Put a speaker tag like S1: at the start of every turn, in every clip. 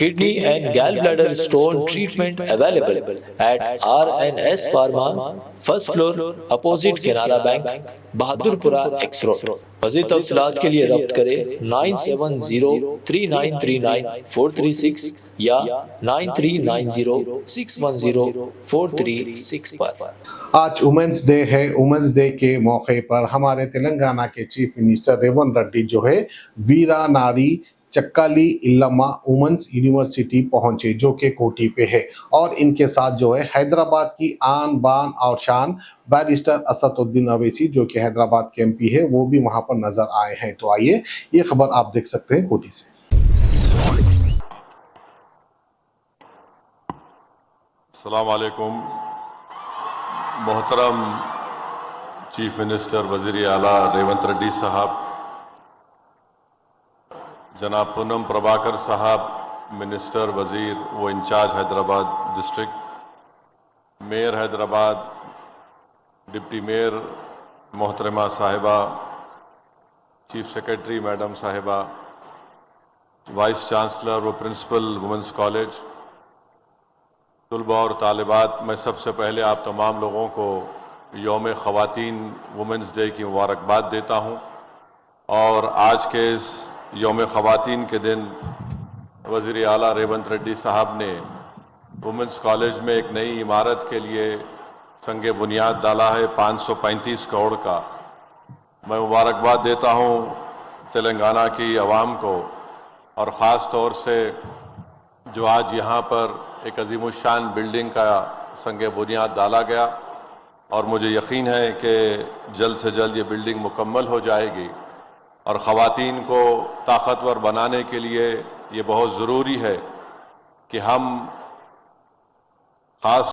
S1: Kidney and gallbladder stone treatment available at RNS Pharma, first floor, opposite Canara Bank, Bahadurpura X Road. مزید تفصیلات کے لیے رابطہ کریں 9703939436 یا 9390610436 پر۔
S2: آج وومنس ڈے ہے۔ وومنس ڈے کے موقع پر ہمارے تلنگانہ کے چیف منسٹر ریونت ریڈی جو ہے ویرا ناری چکالی علما وومنس یونیورسٹی پہنچے جو کہ کوٹی پہ ہے، اور ان کے ساتھ جو ہے حیدرآباد کی آن بان اور شان بیرسٹر اسد الدین اویسی جو کہ حیدرآباد کے ایم پی ہے وہ بھی وہاں پر نظر آئے ہیں۔ تو آئیے یہ خبر آپ دیکھ سکتے ہیں کوٹی سے۔
S3: السلام علیکم۔ محترم چیف منسٹر وزیر اعلیٰ ریونت ریڈی صاحب، جناب پونم پربھاکر صاحب منسٹر وزیر و in charge Hyderabad district, mayor Hyderabad, deputy mayor محترمہ صاحبہ، چیف سیکرٹری میڈم صاحبہ، وائس چانسلر و پرنسپل وومنس کالج، طلباء اور طالبات، میں سب سے پہلے آپ تمام لوگوں کو یوم خواتین وومنس ڈے کی مبارکباد دیتا ہوں، اور آج کے اس یوم خواتین کے دن وزیر اعلیٰ ریونت ریڈی صاحب نے وومنس کالج میں ایک نئی عمارت کے لیے سنگ بنیاد ڈالا ہے 535 کروڑ کا۔ میں مبارکباد دیتا ہوں تلنگانہ کی عوام کو، اور خاص طور سے جو آج یہاں پر ایک عظیم الشان بلڈنگ کا سنگ بنیاد ڈالا گیا، اور مجھے یقین ہے کہ جلد سے جلد یہ بلڈنگ مکمل ہو جائے گی، اور خواتین کو طاقتور بنانے کے لیے یہ بہت ضروری ہے کہ ہم خاص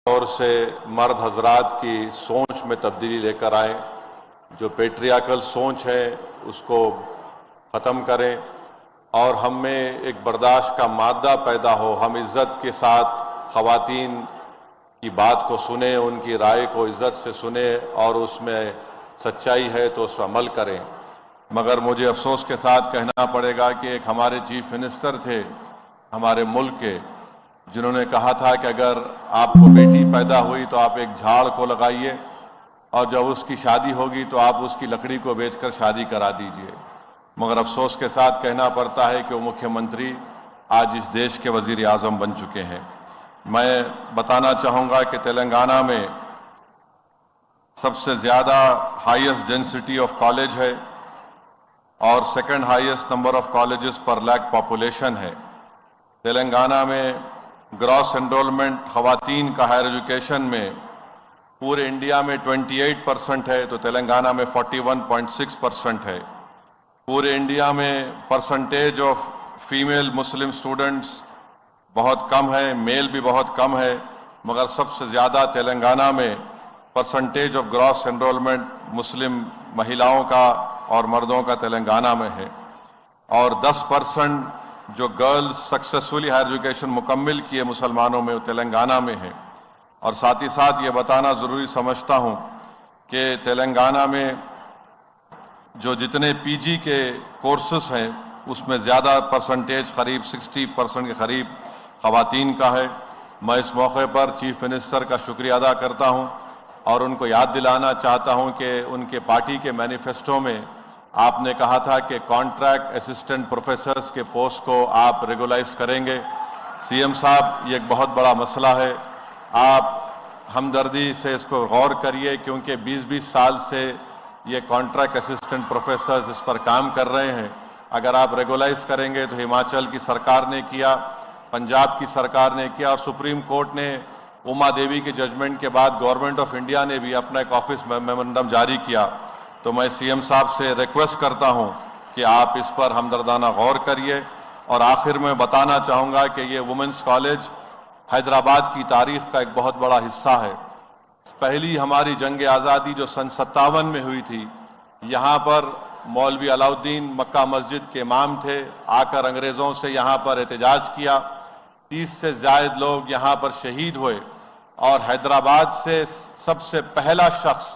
S3: طور سے مرد حضرات کی سوچ میں تبدیلی لے کر آئیں، جو پیٹریاکل سوچ ہے اس کو ختم کریں، اور ہم میں ایک برداشت کا مادہ پیدا ہو، ہم عزت کے ساتھ خواتین کی بات کو سنیں، ان کی رائے کو عزت سے سنیں، اور اس میں سچائی ہے تو اس پر عمل کریں۔ مگر مجھے افسوس کے ساتھ کہنا پڑے گا کہ ایک ہمارے چیف منسٹر تھے ہمارے ملک کے، جنہوں نے کہا تھا کہ اگر آپ کو بیٹی پیدا ہوئی تو آپ ایک جھاڑ کو لگائیے، اور جب اس کی شادی ہوگی تو آپ اس کی لکڑی کو بیچ کر شادی کرا دیجئے۔ مگر افسوس کے ساتھ کہنا پڑتا ہے کہ وہ مکھیہ منتری آج اس دیش کے وزیر اعظم بن چکے ہیں۔ میں بتانا چاہوں گا کہ تلنگانہ میں سب سے زیادہ ہائیسٹ ڈینسٹی آف کالج ہے، اور second highest number of colleges per lakh population ہے۔ تلنگانہ میں گراس انرولمنٹ خواتین کا ہائر ایجوکیشن میں پورے انڈیا میں 28% ہے، تو تلنگانہ میں 41.6% ہے۔ پورے انڈیا میں percentage of female Muslim students بہت کم ہے، میل بھی بہت کم ہے، مگر سب سے زیادہ تلنگانہ میں پرسنٹیج آف گراس انرولمنٹ مسلم مہیلاؤں کا اور مردوں کا تلنگانہ میں ہے، اور 10% جو گرلز سکسیسفلی ہائر ایجوکیشن مکمل کیے مسلمانوں میں وہ تلنگانہ میں ہے۔ اور ساتھ ہی ساتھ یہ بتانا ضروری سمجھتا ہوں کہ تلنگانہ میں جو جتنے پی جی کے کورسز ہیں اس میں زیادہ پرسنٹیج قریب 60% کے قریب خواتین کا ہے۔ میں اس موقع پر چیف منسٹر کا شکریہ ادا کرتا ہوں، اور ان کو یاد دلانا چاہتا ہوں کہ ان کے پارٹی کے مینیفیسٹو میں آپ نے کہا تھا کہ کانٹریکٹ اسسٹنٹ پروفیسرز کے پوسٹ کو آپ ریگولائز کریں گے۔ سی ایم صاحب، یہ ایک بہت بڑا مسئلہ ہے، آپ ہمدردی سے اس کو غور کریے، کیونکہ 20 سال سے یہ کانٹریکٹ اسسٹنٹ پروفیسرز اس پر کام کر رہے ہیں۔ اگر آپ ریگولائز کریں گے تو ہماچل کی سرکار نے کیا، پنجاب کی سرکار نے کیا، اور سپریم کورٹ نے اما دیوی کے ججمنٹ کے بعد گورنمنٹ آف انڈیا نے بھی اپنا ایک آفس میمورنڈم جاری کیا۔ تو میں سی ایم صاحب سے ریکویسٹ کرتا ہوں کہ آپ اس پر ہمدردانہ غور کریے۔ اور آخر میں بتانا چاہوں گا کہ یہ وومنس کالج حیدرآباد کی تاریخ کا ایک بہت بڑا حصہ ہے۔ پہلی ہماری جنگ آزادی جو سن 57 میں ہوئی تھی، یہاں پر مولوی علاؤالدین مکہ مسجد کے امام تھے، آ کر انگریزوں سے یہاں پر احتجاج کیا، 30 سے زائد لوگ یہاں پر شہید ہوئے، اور حیدرآباد سے سب سے پہلا شخص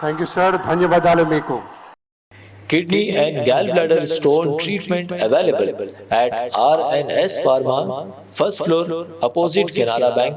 S4: థ్యాంక్ యూ సార్, ధన్యవాదాలు మీకు.
S1: Kidney and gallbladder stone treatment available at RNS Pharma, first floor, opposite Canara Bank,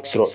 S1: X Road.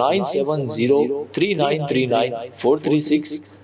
S1: 9703939436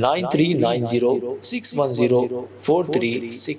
S1: 9390610436